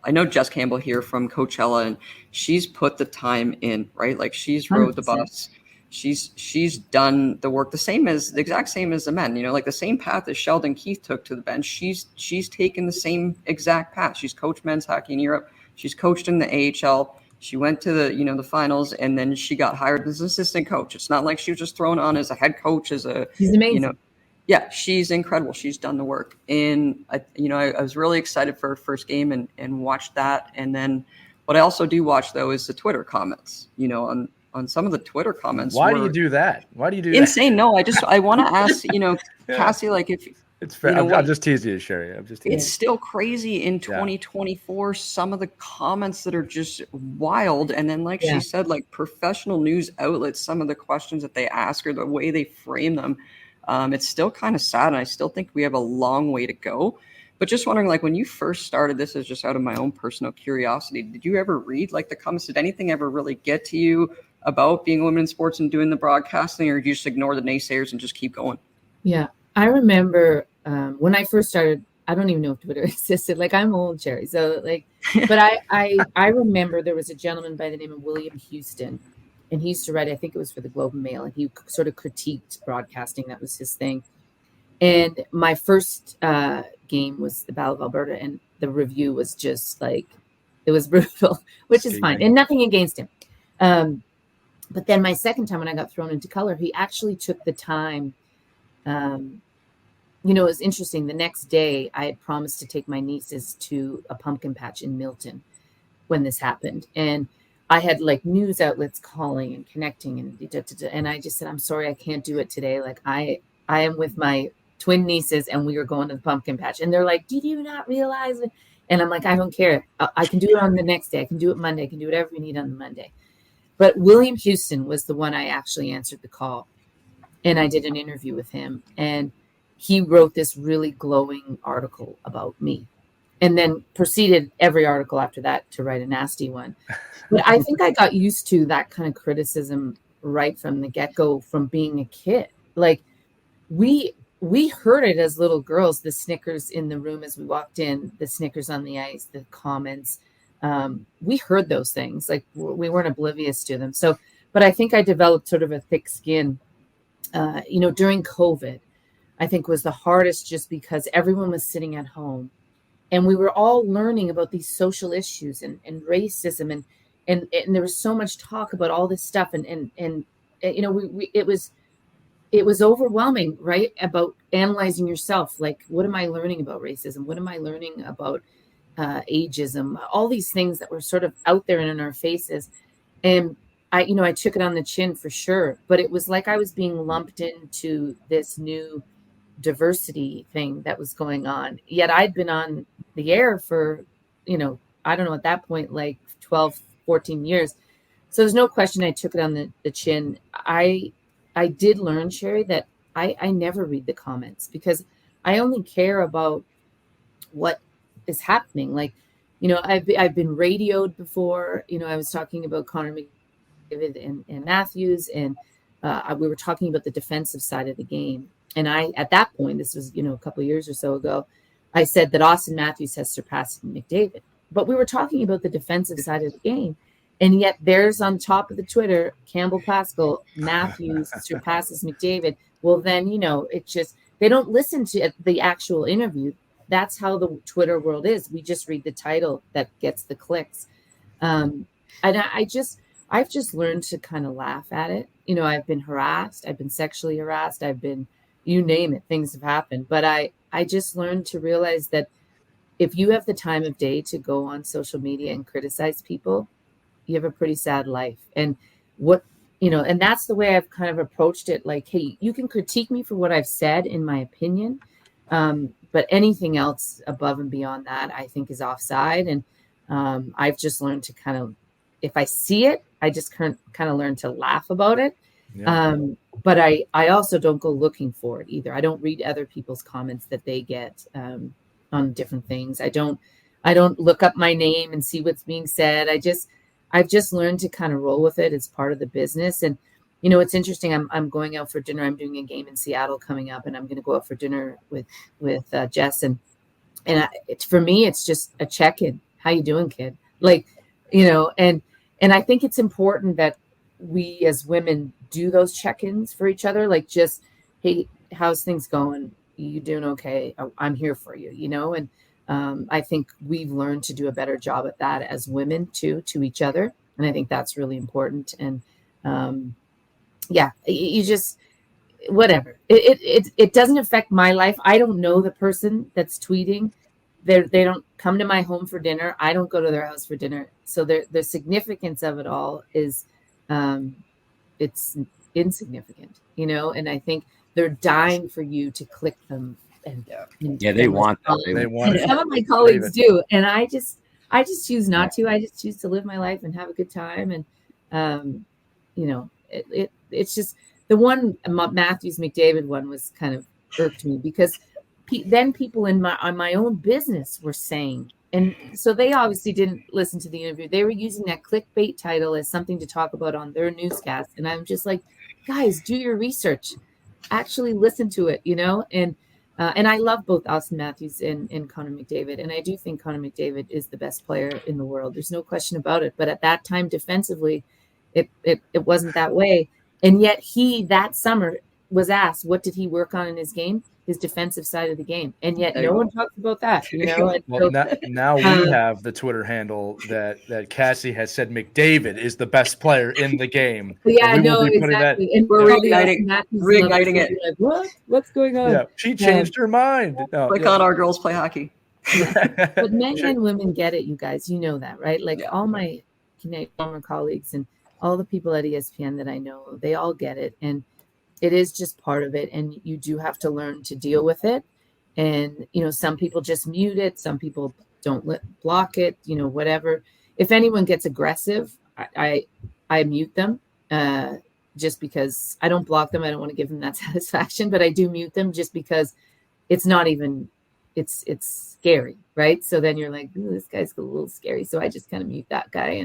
I know Jess Campbell here from Coachella, and she's put the time in, right? Like she's rode the 100%. bus. She's done the work the exact same as the men, like the same path that Sheldon Keith took to the bench. She's taken the same exact path. She's coached men's hockey in Europe. She's coached in the AHL. She went to the finals, and then she got hired as an assistant coach. It's not like she was just thrown on as a head coach, she's amazing. She's incredible. She's done the work. And I was really excited for her first game and watched that. And then what I also do watch though is the Twitter comments, on some of the Twitter comments. Why do you do that? Why do you do insane? No, I want to ask, Cassie, like if it's fair. I'm just teasing you, Sherry. It's still crazy in 2024. Some of the comments that are just wild. And then, like she said, like professional news outlets, some of the questions that they ask or the way they frame them, it's still kind of sad. And I still think we have a long way to go. But just wondering, like when you first started, this is just out of my own personal curiosity. Did you ever read like the comments? Did anything ever really get to you about being a woman in sports and doing the broadcasting, or do you just ignore the naysayers and just keep going? Yeah, I remember when I first started, I don't even know if Twitter existed. Like I'm old, Cherry. So like, but I remember there was a gentleman by the name of William Houston, and he used to write, I think it was for the Globe and Mail, and he sort of critiqued broadcasting. That was his thing. And my first game was the Battle of Alberta, and the review was just like, it was brutal, which is fine, and nothing against him. But then my second time when I got thrown into color, he actually took the time. It was interesting. The next day, I had promised to take my nieces to a pumpkin patch in Milton when this happened. And I had like news outlets calling and connecting, and I just said, I'm sorry, I can't do it today. Like I am with my twin nieces and we are going to the pumpkin patch. And they're like, did you not realize it? And I'm like, I don't care. I can do it on the next day. I can do it Monday. I can do whatever you need on the Monday. But William Houston was the one I actually answered the call. And I did an interview with him. And he wrote this really glowing article about me. And then proceeded every article after that to write a nasty one. But I think I got used to that kind of criticism right from the get-go from being a kid. Like we heard it as little girls, the snickers in the room as we walked in, the snickers on the ice, the comments. We heard those things, like we weren't oblivious to them. So, but I think I developed sort of a thick skin, during COVID, I think was the hardest just because everyone was sitting at home and we were all learning about these social issues and racism and there was so much talk about all this stuff and it was overwhelming, right? About analyzing yourself. Like, what am I learning about racism? What am I learning about ageism? All these things that were sort of out there and in our faces. And I took it on the chin for sure, but it was like I was being lumped into this new diversity thing that was going on. Yet I'd been on the air for, I don't know, at that point, like 12, 14 years. So there's no question I took it on the chin. I did learn, Sherry, that I never read the comments because I only care about what is happening. Like, I've been radioed before. I was talking about Connor McDavid and Matthews, and we were talking about the defensive side of the game. And at that point, this was, a couple of years or so ago, I said that Austin Matthews has surpassed McDavid. But we were talking about the defensive side of the game. And yet there's on top of the Twitter, Campbell-Pascall, Matthews surpasses McDavid. Well, then, it just, they don't listen to the actual interview. That's how the Twitter world is. We just read the title that gets the clicks. And I've just learned to kind of laugh at it. I've been harassed, I've been sexually harassed, I've been, you name it, things have happened. But I just learned to realize that if you have the time of day to go on social media and criticize people, you have a pretty sad life. And and that's the way I've kind of approached it. Like, hey, you can critique me for what I've said, in my opinion. But anything else above and beyond that, I think is offside. And I've just learned to kind of, if I see it, I just kind of learn to laugh about it. Yeah. But I also don't go looking for it either. I don't read other people's comments that they get on different things. I don't look up my name and see what's being said. I've just learned to kind of roll with it. It's part of the business. And, it's interesting. I'm going out for dinner. I'm doing a game in Seattle coming up, and I'm going to go out for dinner with Jess. And for me, it's just a check-in. How you doing, kid? Like, and I think it's important that we as women do those check-ins for each other. Like, just, hey, how's things going? You doing okay? I'm here for you, And I think we've learned to do a better job at that as women too, to each other. And I think that's really important. And you just, whatever. It doesn't affect my life. I don't know the person that's tweeting. They don't come to my home for dinner. I don't go to their house for dinner. So the significance of it all is it's insignificant, and I think they're dying for you to click them. And they want that. They want some of my colleagues do, and I just choose not to. I just choose to live my life and have a good time. And it's just the one Matthews McDavid one was kind of irked me, because then people on my own business were saying, and so they obviously didn't listen to the interview. They were using that clickbait title as something to talk about on their newscast, and I'm just like, guys, do your research, actually listen to it, and I love both Austin Matthews and Connor McDavid. And I do think Connor McDavid is the best player in the world. There's no question about it. But at that time, defensively, it wasn't that way. And yet he, that summer, was asked, what did he work on in his game? His defensive side of the game. And yet no one talks about that, And well, now we have the Twitter handle that Cassie has said McDavid is the best player in the game. Yeah, no, exactly. And we're reigniting it. Like, what's going on? Yeah, she changed her mind. On Our Girls Play Hockey. But men and women get it, you guys. You know that, right? Like all my former colleagues and all the people at ESPN that I know, they all get it. And it is just part of it. And you do have to learn to deal with it. And, some people just mute it. Some people don't block it, whatever. If anyone gets aggressive, I mute them just because I don't block them. I don't want to give them that satisfaction, but I do mute them just because it's not even, it's scary, right? So then you're like, ooh, this guy's a little scary. So I just kind of mute that guy.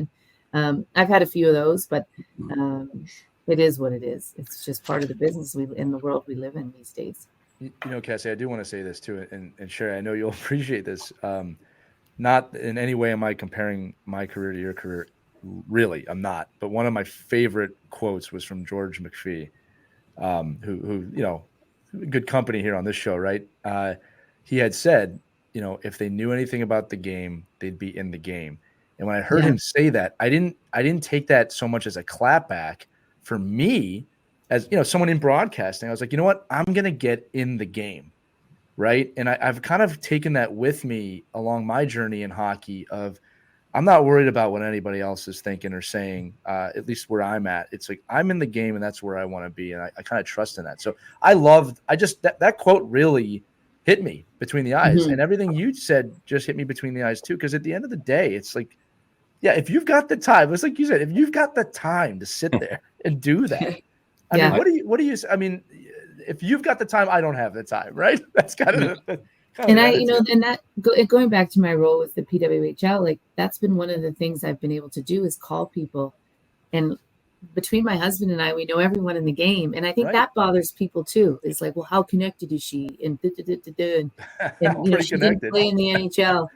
And I've had a few of those, but it is what it is. It's just part of the business in the world we live in these days. Cassie, I do want to say this too, and Sherry, I know you'll appreciate this. Not in any way am I comparing my career to your career. Really, I'm not. But one of my favorite quotes was from George McPhee, who good company here on this show, right? He had said, if they knew anything about the game, they'd be in the game. And when I heard him say that, I didn't take that so much as a clapback. For me, as someone in broadcasting, I was like, you know what? I'm going to get in the game, right? And I've kind of taken that with me along my journey in hockey of I'm not worried about what anybody else is thinking or saying, at least where I'm at. It's like I'm in the game and that's where I want to be. And I kind of trust in that. So that quote really hit me between the eyes. Mm-hmm. And everything you said just hit me between the eyes too. Because at the end of the day, it's like, yeah, if you've got the time, it's like you said, if you've got the time to sit there and do that, I mean, what do you, I mean, if you've got the time, I don't have the time, right? That's kind of going back to my role with the PWHL, like that's been one of the things I've been able to do is call people. And between my husband and I, we know everyone in the game. And I think that bothers people too. It's like, well, how connected is she? And she didn't play in the NHL.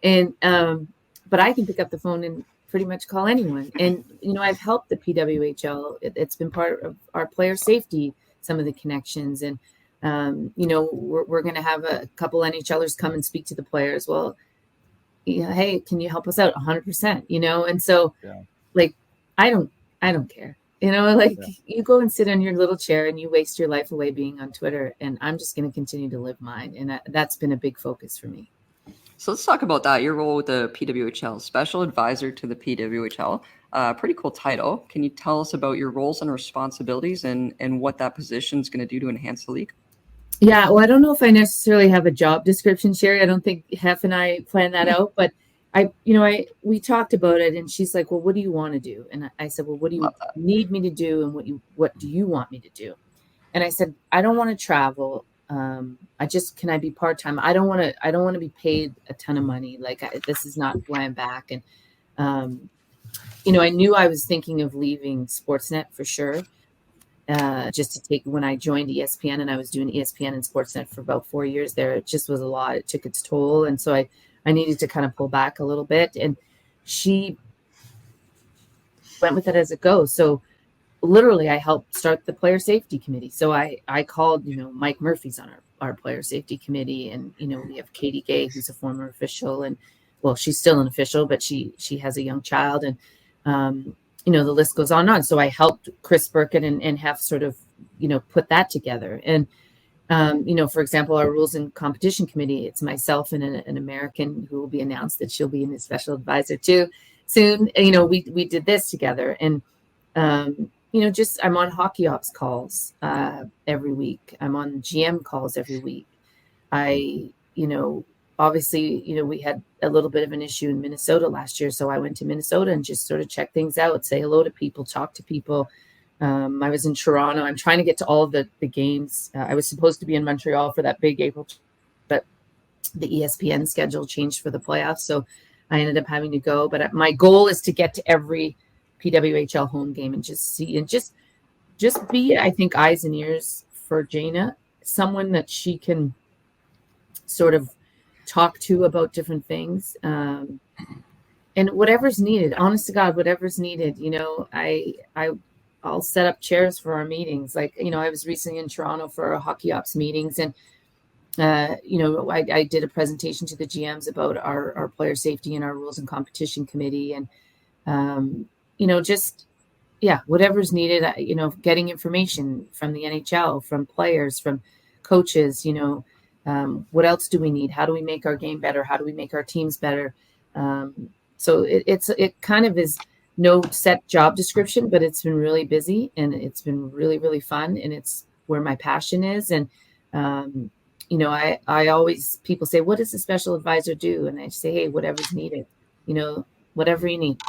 And, but I can pick up the phone and pretty much call anyone. And, I've helped the PWHL. It's been part of our player safety, some of the connections. And, we're going to have a couple NHLers come and speak to the players. Well, hey, can you help us out? 100%, And so like, I don't care. You know, like Yeah. you go and sit on your little chair and you waste your life away being on Twitter, and I'm just going to continue to live mine. And that's been a big focus for me. So let's talk about that. Your role with the PWHL, special advisor to the PWHL. Pretty cool title. Can you tell us about your roles and responsibilities and what that position is going to do to enhance the league? Yeah, well, I don't know if I necessarily have a job description, Sherry. I don't think Hef and I planned that out, but we talked about it, and she's like, "Well, what do you want to do?" And I said, "Well, what do you Love that. need me to do, and what do you want me to do?" And I said, "I don't want to travel. Can I be part time? I don't want to be paid a ton of money. This is not why I'm back." And I knew I was thinking of leaving Sportsnet for sure. Just to take when I joined ESPN, and I was doing ESPN and Sportsnet for about 4 years there, it just was a lot. It took its toll. And so I needed to kind of pull back a little bit, and she went with it as it goes. So literally I helped start the player safety committee. So I called, Mike Murphy's on our player safety committee. And, we have Katie Gay, who's a former official, and well, she's still an official, but she has a young child. And, the list goes on and on. So I helped Chris Burkett and Hef sort of, put that together. And, for example, our rules and competition committee, it's myself and an American who will be announced that she'll be in the special advisor too soon. We did this together. And, I'm on hockey ops calls every week. I'm on GM calls every week. Obviously, we had a little bit of an issue in Minnesota last year. So I went to Minnesota and just sort of check things out, say hello to people, talk to people. I was in Toronto. I'm trying to get to all of the games. I was supposed to be in Montreal for that big April, but the ESPN schedule changed for the playoffs. So I ended up having to go. But my goal is to get to every PWHL home game and just see and just be, I think, eyes and ears for Jana, someone that she can sort of talk to about different things, and whatever's needed. Honest to God, whatever's needed. I'll set up chairs for our meetings. I was recently in Toronto for our hockey ops meetings, and I did a presentation to the GMs about our player safety and our rules and competition committee, and whatever's needed. Getting information from the NHL, from players, from coaches. What else do we need? How do we make our game better? How do we make our teams better? So it kind of is no set job description, but it's been really busy and it's been really, really fun, and it's where my passion is. And I always, people say, what does a special advisor do? And I say, hey, whatever's needed. Whatever you need.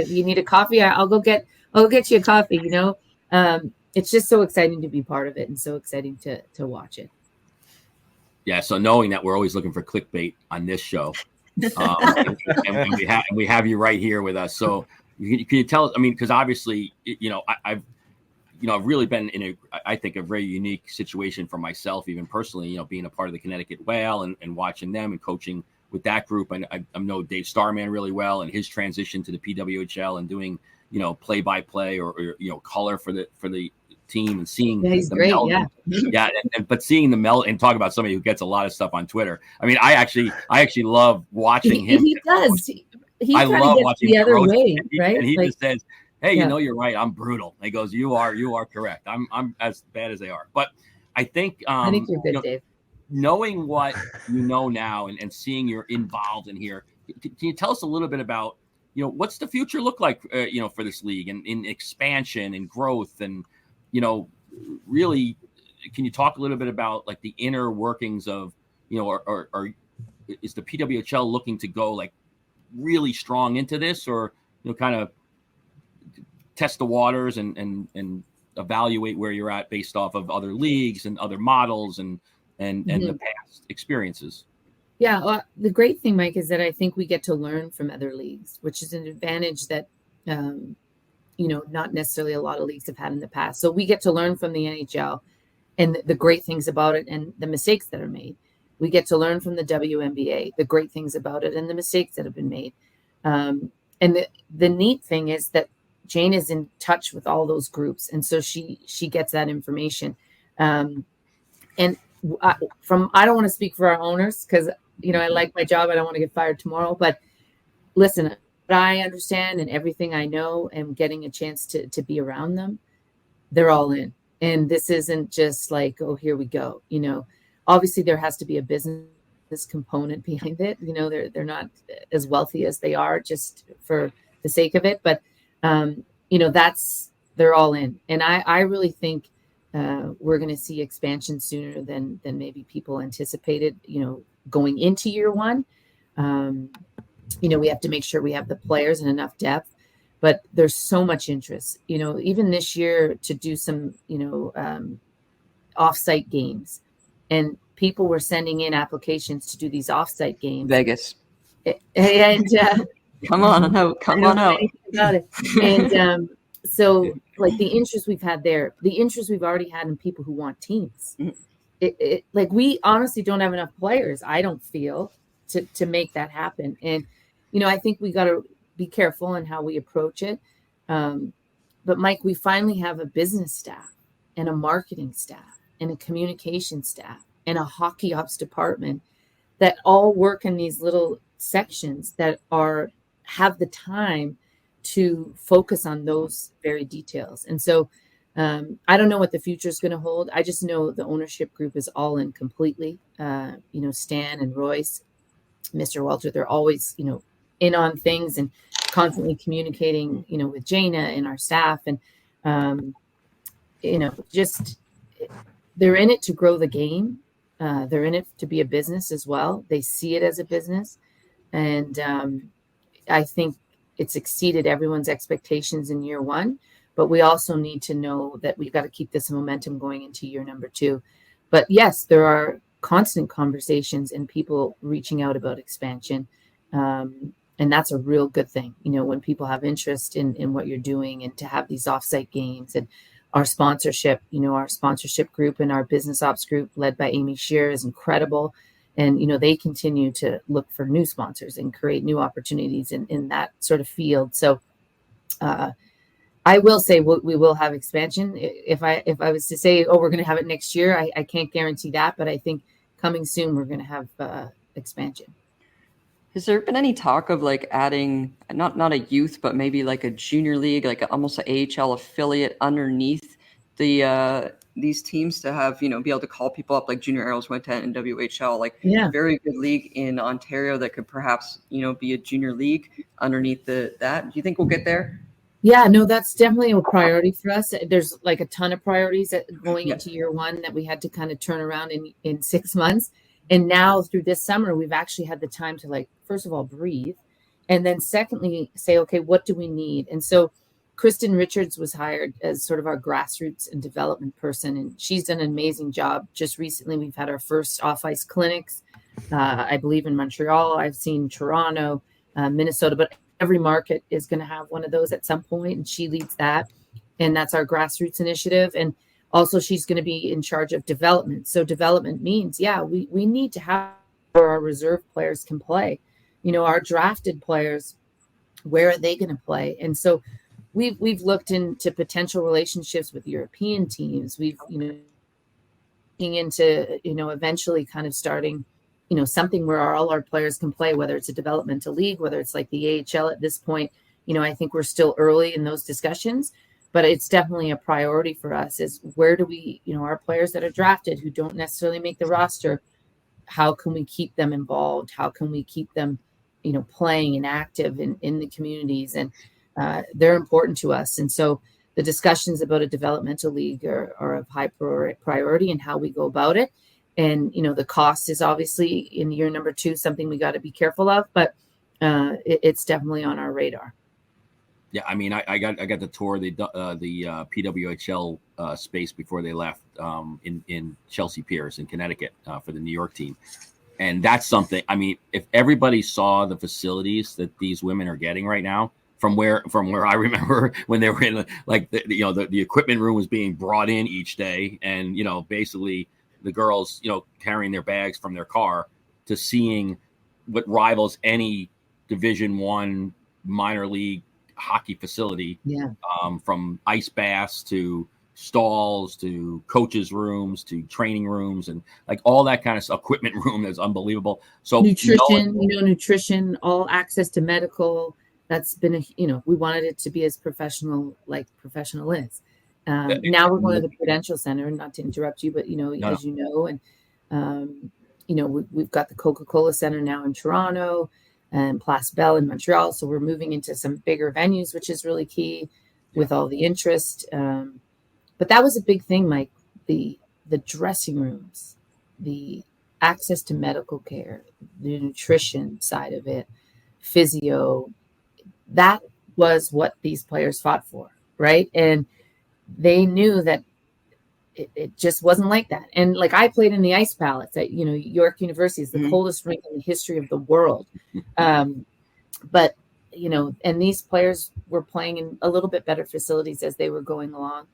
You need a coffee? I'll go get you a coffee. It's just so exciting to be part of it and so exciting to watch it. Yeah, so knowing that we're always looking for clickbait on this show, and we have you right here with us. So can you tell us? I mean, because obviously, I've really been in I think a very unique situation for myself, even personally. Being a part of the Connecticut Whale and watching them and coaching with that group, and I know Dave Starman really well, and his transition to the PWHL and doing play-by-play or color for the team, and seeing he's the great, meld. But seeing the meld, and talk about somebody who gets a lot of stuff on Twitter. I mean, I actually love watching him. He does. I love watching the other roast, way, right? right? And he just says, "Hey, you're right. I'm brutal." And he goes, "You are correct. I'm as bad as they are." But I think I think you're good, Dave. Knowing what you know now and seeing you're involved in here, can you tell us a little bit about what's the future look like for this league and in expansion and growth, and really, can you talk a little bit about like the inner workings of or is the PWHL looking to go like really strong into this, or kind of test the waters and evaluate where you're at based off of other leagues and other models and the past experiences? Yeah, well, the great thing, Mike, is that I think we get to learn from other leagues, which is an advantage that not necessarily a lot of leagues have had in the past. So we get to learn from the NHL and the great things about it and the mistakes that are made. We get to learn from the WNBA, the great things about it and the mistakes that have been made. And the neat thing is that Jane is in touch with all those groups. And so she gets that information. I don't want to speak for our owners because, I like my job. I don't want to get fired tomorrow. But listen, I understand and everything I know and getting a chance to be around them, they're all in. And this isn't just like, oh, here we go. Obviously there has to be a business component behind it. They're not as wealthy as they are just for the sake of it. But, they're all in. And I really think we're going to see expansion sooner than maybe people anticipated, going into year one. We have to make sure we have the players and enough depth, but there's so much interest, even this year to do some, offsite games, and people were sending in applications to do these offsite games. Vegas. And come on out. About it. And so like the interest we've had there, the interest we've already had in people who want teams, like we honestly don't have enough players, I don't feel, to make that happen. And I think we got to be careful in how we approach it. But Mike, we finally have a business staff and a marketing staff and a communication staff and a hockey ops department that all work in these little sections that have the time to focus on those very details. And so I don't know what the future is going to hold. I just know the ownership group is all in completely. Stan and Royce, Mr. Walter, they're always, in on things and constantly communicating, with Jana and our staff. And, just they're in it to grow the game. They're in it to be a business as well. They see it as a business. And I think it's exceeded everyone's expectations in year one. But we also need to know that we've got to keep this momentum going into year number 2. But yes, there are constant conversations and people reaching out about expansion. And that's a real good thing, when people have interest in what you're doing, and to have these offsite games and our sponsorship, our sponsorship group and our business ops group led by Amy Shear is incredible. And, they continue to look for new sponsors and create new opportunities in that sort of field. So I will say we will have expansion. If I was to say, we're going to have it next year, I can't guarantee that. But I think coming soon, we're going to have expansion. Has there been any talk of like adding not a youth, but maybe like a junior league, like almost an AHL affiliate underneath these teams to have, be able to call people up, like Junior Aeros went to NWHL, like very good league in Ontario that could perhaps, be a junior league underneath that. Do you think we'll get there? Yeah, no, that's definitely a priority for us. There's like a ton of priorities going into year one that we had to kind of turn around in 6 months. And now through this summer, we've actually had the time to, like, first of all, breathe. And then secondly, say, okay, what do we need? And so Kristen Richards was hired as sort of our grassroots and development person. And she's done an amazing job. Just recently, we've had our first off-ice clinics, I believe in Montreal. I've seen Toronto, Minnesota, but every market is going to have one of those at some point. And she leads that. And that's our grassroots initiative. And also, she's going to be in charge of development. So development means, we need to have where our reserve players can play. Our drafted players, where are they going to play? And so we've looked into potential relationships with European teams. We've, looking into, eventually kind of starting, something where all our players can play, whether it's a developmental league, whether it's like the AHL at this point. I think we're still early in those discussions. But it's definitely a priority for us is where do we, our players that are drafted who don't necessarily make the roster, how can we keep them involved? How can we keep them, playing and active in the communities? And they're important to us. And so the discussions about a developmental league are of high priority and how we go about it. And, the cost is obviously in year number 2, something we got to be careful of, but it's definitely on our radar. Yeah, I mean, I got to tour the PWHL space before they left in Chelsea Piers in Connecticut for the New York team, and that's something. I mean, if everybody saw the facilities that these women are getting right now, from where I remember when they were in the equipment room was being brought in each day, and basically the girls carrying their bags from their car, to seeing what rivals any Division I minor league hockey facility, from ice baths to stalls to coaches' rooms to training rooms and like all that kind of equipment room is unbelievable. So nutrition, nutrition, all access to medical, that's been we wanted it to be as professional like professional is. Now we're going to the Prudential Center, and not to interrupt you, but as you know, and we've got the Coca-Cola Center now in Toronto and Place Belle in Montreal. So we're moving into some bigger venues, which is really key with all the interest. But that was a big thing, Mike, the dressing rooms, the access to medical care, the nutrition side of it, physio, that was what these players fought for, right? And they knew that it just wasn't like that. And like I played in the ice palace at York University, is the coldest rink in the history of the world. But and these players were playing in a little bit better facilities as they were going along,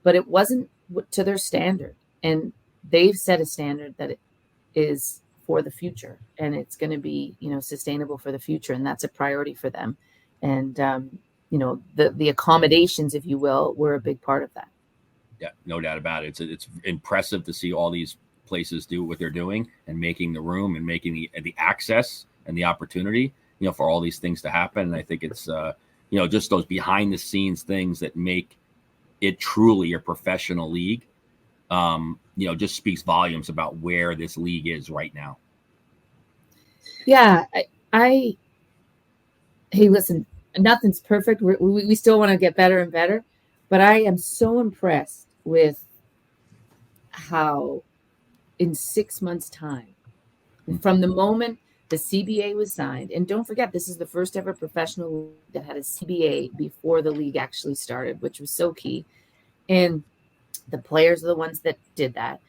but it wasn't to their standard. And they've set a standard that it is for the future, and it's going to be sustainable for the future, and that's a priority for them. And the accommodations, if you will, were a big part of that. Yeah, no doubt about it. It's impressive to see all these places do what they're doing and making the room and making the access and the opportunity, for all these things to happen. And I think it's, just those behind the scenes things that make it truly a professional league. Just speaks volumes about where this league is right now. Yeah, hey, listen, nothing's perfect. We still want to get better and better, but I am so impressed with how in 6 months' time, from the moment the CBA was signed, and don't forget, this is the first ever professional league that had a CBA before the league actually started, which was so key. And the players are the ones that did that.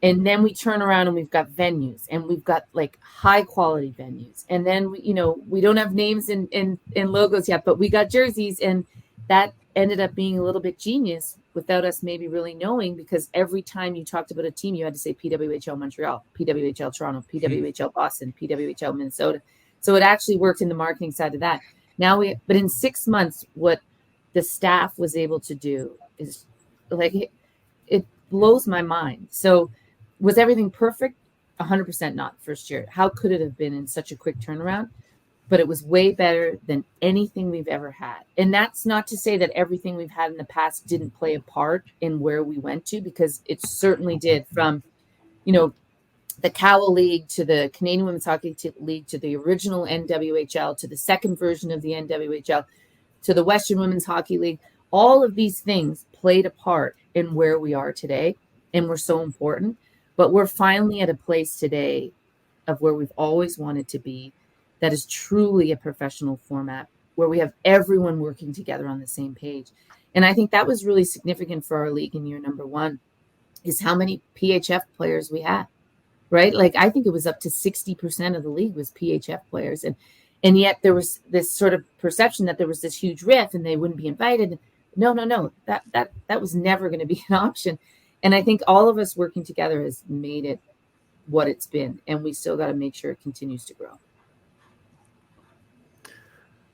And then we turn around and we've got venues, and we've got like high quality venues. And then we don't have names in logos yet, but we got jerseys, and that ended up being a little bit genius without us maybe really knowing, because every time you talked about a team, you had to say PWHL Montreal, PWHL Toronto, PWHL Boston, PWHL Minnesota. So it actually worked in the marketing side of that. But in 6 months, what the staff was able to do is like, it blows my mind. So was everything perfect? 100% not first year. How could it have been in such a quick turnaround? But it was way better than anything we've ever had. And that's not to say that everything we've had in the past didn't play a part in where we went to, because it certainly did. From, the Cowell League to the Canadian Women's Hockey League to the original NWHL to the second version of the NWHL to the Western Women's Hockey League. All of these things played a part in where we are today, and were so important. But we're finally at a place today of where we've always wanted to be, that is truly a professional format, where we have everyone working together on the same page. And I think that was really significant for our league in year number one, is how many PHF players we had, right? Like, I think it was up to 60% of the league was PHF players. And yet there was this sort of perception that there was this huge rift and they wouldn't be invited. No, that was never going to be an option. And I think all of us working together has made it what it's been. And we still got to make sure it continues to grow.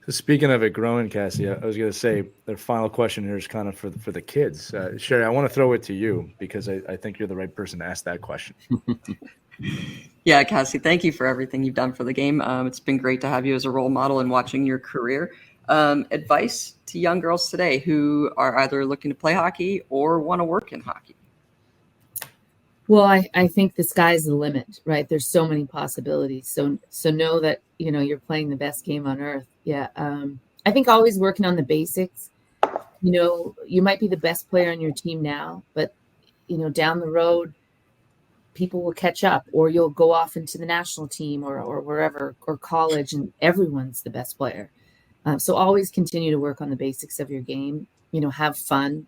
So speaking of it growing, Cassie, I was going to say the final question here is kind of for the kids. Sherry, I want to throw it to you, because I think you're the right person to ask that question. Yeah, Cassie, thank you for everything you've done for the game. It's been great to have you as a role model and watching your career. Advice to young girls today who are either looking to play hockey or want to work in hockey? Well, I think the sky's the limit, right? There's so many possibilities. So know that, you're playing the best game on earth. Yeah. I think always working on the basics. You might be the best player on your team now, but, down the road, people will catch up, or you'll go off into the national team or wherever, or college, and everyone's the best player. So always continue to work on the basics of your game, have fun.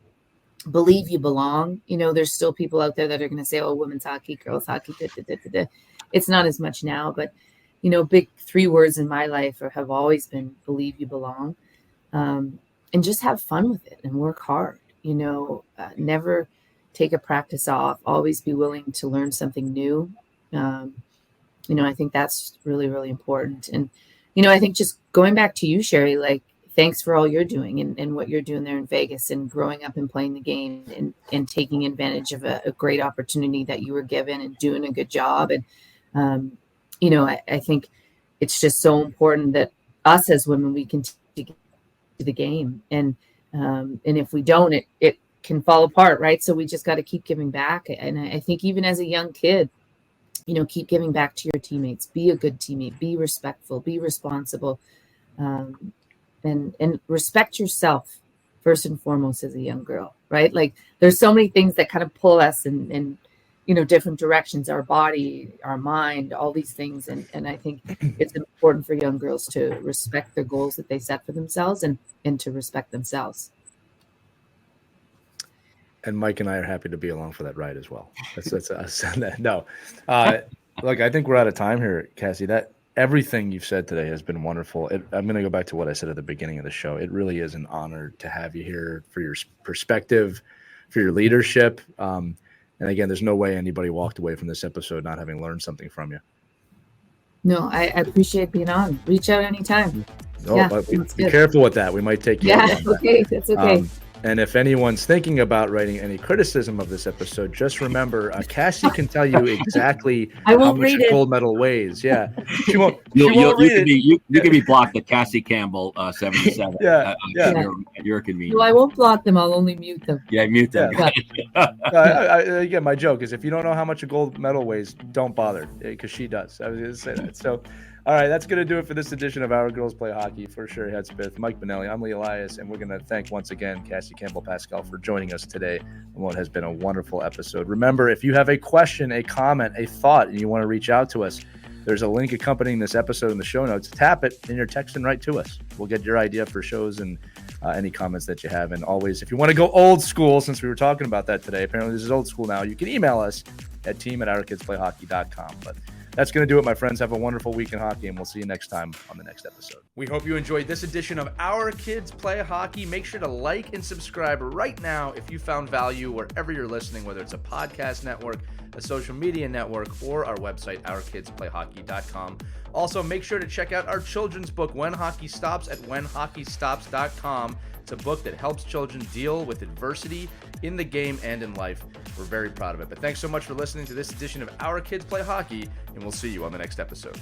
Believe you belong. There's still people out there that are going to say, oh, women's hockey, girls hockey. It's not as much now, but, big 3 words in my life have always been believe you belong, and just have fun with it and work hard. Never take a practice off, always be willing to learn something new. I think that's really, really important. And, I think just going back to you, Sherry, like, thanks for all you're doing and what you're doing there in Vegas, and growing up and playing the game and taking advantage of a great opportunity that you were given and doing a good job. And, I think it's just so important that us as women, we can take to the game, and if we don't, it can fall apart, right? So we just got to keep giving back. And I think even as a young kid, keep giving back to your teammates. Be a good teammate. Be respectful. Be responsible, and respect yourself first and foremost as a young girl, right? Like there's so many things that kind of pull us in different directions, our body, our mind, all these things. And I think it's important for young girls to respect the goals that they set for themselves and to respect themselves. And Mike and I are happy to be along for that ride as well. That's us. No, look, I think we're out of time here, Cassie. That everything you've said today has been wonderful. I'm going to go back to what I said at the beginning of the show. It really is an honor to have you here for your perspective, for your leadership. And again, there's no way anybody walked away from this episode not having learned something from you. No, I appreciate being on. Reach out anytime. Oh, but be careful with that. We might take you. Yeah, okay, that's okay. And if anyone's thinking about writing any criticism of this episode, just remember, Cassie can tell you exactly how much a gold medal weighs. Yeah, she won't. You can be blocked at Cassie Campbell 77. Yeah. At your convenience. No, I won't block them. I'll only mute them. Yeah, mute them. Yeah. Again, my joke is if you don't know how much a gold medal weighs, don't bother, because she does. I was going to say that. So. All right, that's going to do it for this edition of Our Girls Play Hockey. For Sherry Hudspeth, Mike Benelli, I'm Lee Elias, and we're going to thank once again Cassie Campbell-Pascall for joining us today on what has been a wonderful episode. Remember, if you have a question, a comment, a thought, and you want to reach out to us, there's a link accompanying this episode in the show notes. Tap it, and you're texting right to us. We'll get your idea for shows and any comments that you have. And always, if you want to go old school, since we were talking about that today, apparently this is old school now, you can email us at team@ourkidsplayhockey.com. But that's going to do it, my friends. Have a wonderful week in hockey, and we'll see you next time on the next episode. We hope you enjoyed this edition of Our Kids Play Hockey. Make sure to like and subscribe right now if you found value wherever you're listening, whether it's a podcast network, a social media network, or our website, ourkidsplayhockey.com. Also, make sure to check out our children's book, When Hockey Stops, at whenhockeystops.com. It's a book that helps children deal with adversity in the game and in life. We're very proud of it. But thanks so much for listening to this edition of Our Kids Play Hockey, and we'll see you on the next episode.